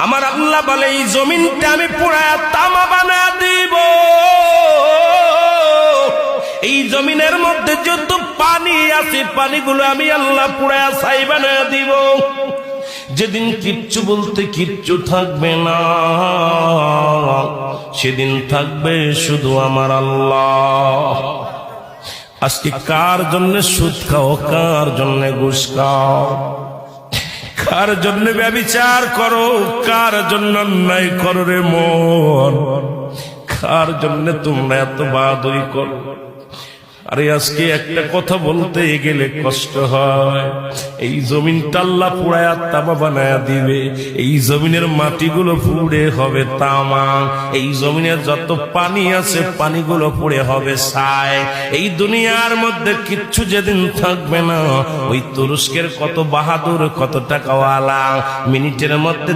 আমার আল্লাহ বলে এই জমিনটা আমি পুরায়া তামা বানায়া দিব। এই জমিনের মধ্যে যত পানি আছে পানিগুলো আমি আল্লাহ পুরায়া ছাই বানায়া দিব। যেদিন কিচ্ছু বলতে কিচ্ছু থাকবে না, সেদিন থাকবে শুধু আমার আল্লাহ। আজকে কার জন্য সুদ খাও, কার জন্য ঘুষ খাও, কার জন্য ব্যভিচার করো, কার জন্য অন্যায় করো রে মন, কার জন্য তোমরা এত বাদই করো। আরে আজকে একটা কথা বলতে গেলে কষ্ট হয়। এই জমিনটা আল্লাহ পুরায়া তামা বানায়া দিবে। এই জমিনের মাটিগুলো পুড়ে হবে তামা, এই জমিনের যত পানি আছে পানিগুলো পুড়ে হবে ছাই। এই দুনিয়ার মধ্যে কিচ্ছু যেদিন থাকবে না, ওই তুরস্কের কত বাহাদুর, কত টাকাওয়ালা মিনিটের মধ্যে